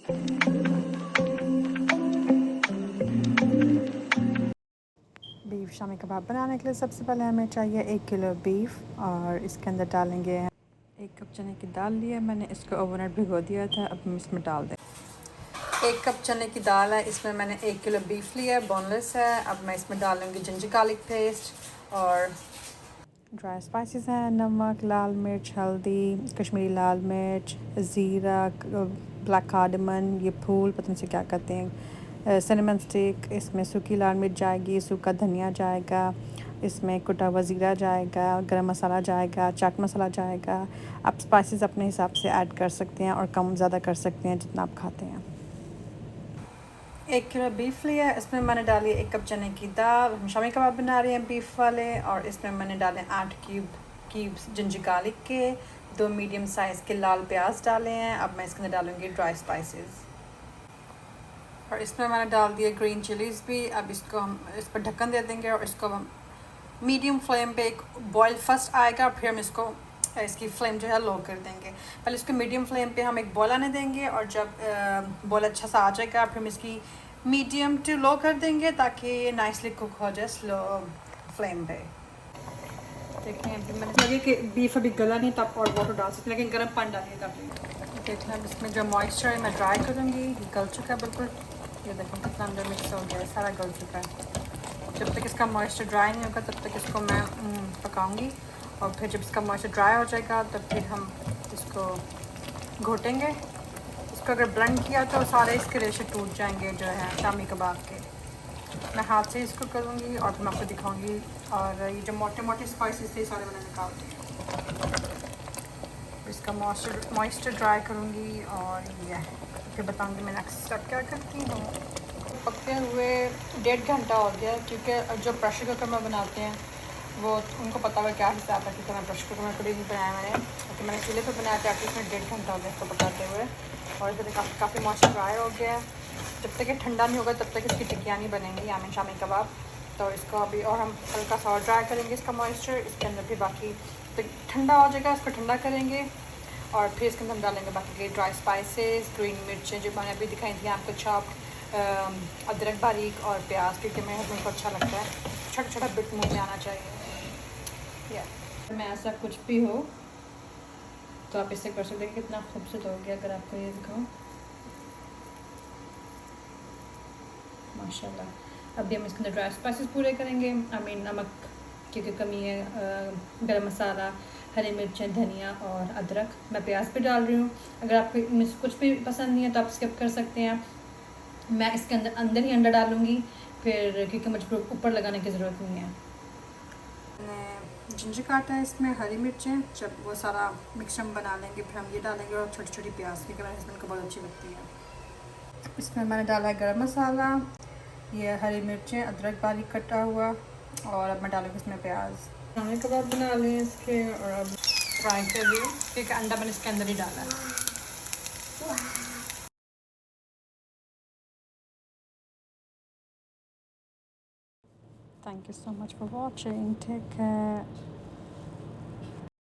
Beef shami kebab बनाने के लिए सबसे पहले हमें चाहिए 1 किलो बीफ और इसके अंदर डालेंगे 1 कप चने की दाल लिया मैंने, इसको ओवरनाइट भिगो दिया था। अब हम इसमें डाल दें 1 कप चने की दाल है, इसमें मैंने 1 किलो बीफ लिया है, बोनलेस है। अब मैं इसमें डालूँगी जिंजर गार्लिक पेस्ट और ड्राई स्पाइसेस हैं, नमक, लाल मिर्च, हल्दी, कश्मीरी लाल मिर्च, ज़ीरा, ब्लैक कार्डमन, ये फूल पता नहीं से क्या कहते हैं, सिनेमन स्टिक, इसमें सूखी लाल मिर्च जाएगी, सूखा धनिया जाएगा, इसमें कुटा हुआ ज़ीरा जाएगा, गरम मसाला जाएगा, चाट मसाला जाएगा। आप स्पाइसेस अपने हिसाब से ऐड कर सकते हैं और कम ज़्यादा कर सकते हैं जितना आप खाते हैं। 1 किलो बीफ लिया है, इसमें मैंने डाली 1 कप चने की दाल। हम शामी कबाब बना रहे हैं बीफ वाले। और इसमें मैंने डाले 8 क्यूब्स जिंजर गार्लिक के, 2 मीडियम साइज़ के लाल प्याज डाले हैं। अब मैं इसके अंदर डालूँगी ड्राई स्पाइसेस और इसमें मैंने डाल दिए ग्रीन चिलीज़ भी। अब इसको हम इस पर ढक्कन दे देंगे और इसको हम मीडियम फ्लेम पे एक बॉयल फर्स्ट आएगा, फिर हम इसको इसकी फ्लेम जो है लो कर देंगे। पहले इसको मीडियम फ्लेम पे हम एक बॉयल आने देंगे और जब बॉयल अच्छा सा आ जाएगा फिर हम इसकी मीडियम टू लो कर देंगे ताकि ये नाइसली कुक हो जाए स्लो फ्लेम पे। देखें अभी मैंने लगे कि बीफ अभी गला नहीं तो आप और वाटर डाल सकते हैं, लेकिन गर्म पानी डालिएगा अभी। देखें अब इसमें जो मॉइस्चर है मैं ड्राई करूँगी, ये गल चुका है बिल्कुल। ये देखें कितना अंदर मिक्स हो गया है, सारा गल चुका है। जब तक इसका मॉइस्चर ड्राई नहीं होगा तब तक इसको मैं पकाऊंगी और फिर जब इसका मॉइस्चर ड्राई हो जाएगा तब फिर हम इसको घोटेंगे। इसको अगर ब्लेंड किया तो सारे इसके रेशे टूट जाएंगे जो है शामी कबाब के। मैं हाथ से इसको करूँगी और फिर मैं आपको दिखाऊँगी। और ये जो मोटे मोटे स्पाइसेस थे सारे मैंने निकाल दिए। इसका मॉइस्चर ड्राई करूँगी और ये फिर बताऊँगी मैं नेक्स्ट स्टेप क्या करती हूँ। पकते हुए 1.5 घंटा हो गया, क्योंकि जो प्रेशर कुकर में बनाते हैं वो उनको पता हुआ क्या हिसाब है, क्योंकि मैं प्रेशर कुकर में कभी नहीं बनाया मैंने, क्योंकि मैंने चूल्हे पे बनाया था। एटलीस्ट में 1.5 घंटा हो गया इसको पकाते हुए और इधर काफ़ी मॉइस्चर ड्राई हो गया है। जब तक ये ठंडा नहीं होगा तब तक इसकी टिक्कियाँ नहीं बनेंगी यानी शामी कबाब। तो इसको अभी और हम हल्का सा और ड्राई करेंगे इसका मॉइस्चर। इसके अंदर भी बाकी तो ठंडा हो जाएगा, इसको ठंडा करेंगे और फिर इसके अंदर हम डालेंगे बाकी के ड्राई स्पाइसेस, ग्रीन मिर्चें जो मैंने अभी दिखाई थी आपको, चॉप्ड अदरक बारीक और प्याज, क्योंकि मेरे हस्बैंड को अच्छा लगता है छोटा छोटा बिट मुँह में आना चाहिए। या मैं ऐसा कुछ भी हो तो आप इससे कर सकते हैं। कितना खूबसूरत हो गया अगर आपको ये दिखाऊं, माशाल्लाह। अभी हम इसके अंदर ड्राई स्पाइसेस पूरे करेंगे। नमक क्योंकि कमी है, गरम मसाला, हरी मिर्चें, धनिया और अदरक। मैं प्याज भी डाल रही हूँ। अगर आपको इनमें से कुछ भी पसंद नहीं है तो आप स्किप कर सकते हैं। मैं इसके अंदर ही अंडा डालूँगी फिर, क्योंकि मुझे ऊपर लगाने की ज़रूरत नहीं है। मैंने जिंजर काटा है, इसमें हरी मिर्चें, जब वो सारा मिक्सचर बना लेंगे फिर हम ये डालेंगे और छोटी छोटी प्याज, क्योंकि मेरे हस्बैंड को बहुत अच्छी लगती है। इसमें मैंने डाला है गरम मसाला, ये हरी मिर्चें, अदरक बारीक कटा हुआ और अब मैं डालूँगी इसमें प्याज। शामी कबाब बना लिए इसके और अब फ्राई कर लिए, क्योंकि अंडा मैंने इसके अंदर ही डाला है। Thank you so much for watching. Take care.